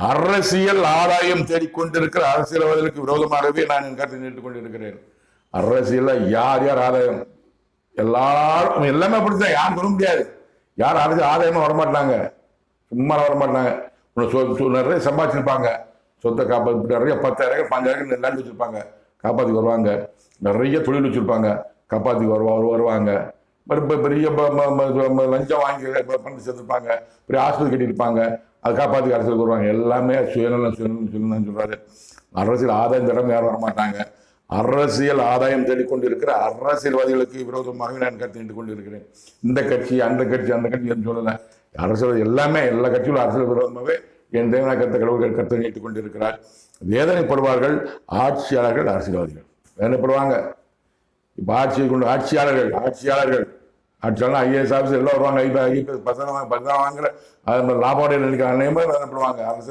அரசியல் ஆதாயம் தேடிக்கொண்டிருக்கிற அரசியல்வாதிகளுக்கு விரோதமாகவே நான் என் கருத்தை நீட்டுக் கொண்டிருக்கிறேன். அரசியல்ல யார் யார் ஆதாயம், எல்லாரும் எல்லாமே அப்படித்தான். யாரும் சொல்ல முடியாது. யார் அரசியல் ஆதாயமா வரமாட்டாங்க, சும்மா வரமாட்டாங்க. நிறைய சம்பாதிச்சிருப்பாங்க, சொத்தை காப்பாற்றி நிறைய 10,000 5,000 லேண்ட் வச்சிருப்பாங்க, காப்பாற்றி வருவாங்க. நிறைய தொழில் வச்சிருப்பாங்க, காப்பாற்றி வருவாங்க. பெரிய லஞ்சம் வாங்கி பண்ணி சேர்த்துருப்பாங்க, பெரிய ஆஸ்பத்திரி கட்டியிருப்பாங்க, அதை காப்பாற்றி அரசியலுக்கு வருவாங்க. எல்லாமே சுயநலம் சொல்றாரு. அரசியல் ஆதாயம் தேடாம யாரும் வரமாட்டாங்க. அரசியல் ஆதாயம் தேடிக்கொண்டிருக்கிற அரசியல்வாதிகளுக்கு விரோதமாக நான் கருத்து நீட்டுக் கொண்டிருக்கிறேன். இந்த கட்சி அந்த கட்சி அந்த கட்சி என்று சொல்லலை. அரசியல் எல்லாமே எல்லா கட்சிகளும் அரசியல் விரோதமாகவே என் தேவனா கடவுள்கள் கருத்து நீட்டுக் கொண்டிருக்கிறார். வேதனைப்படுவார்கள் ஆட்சியாளர்கள், அரசியல்வாதிகள் வேதனைப்படுவாங்க. இப்போ ஆட்சியாளர்கள் IAS ஆஃபீஸர் எல்லாம் வருவாங்க. IPS 10 வாங்குற லாபோடைய நினைக்கிற வேதனைப்படுவாங்க. அரசியல்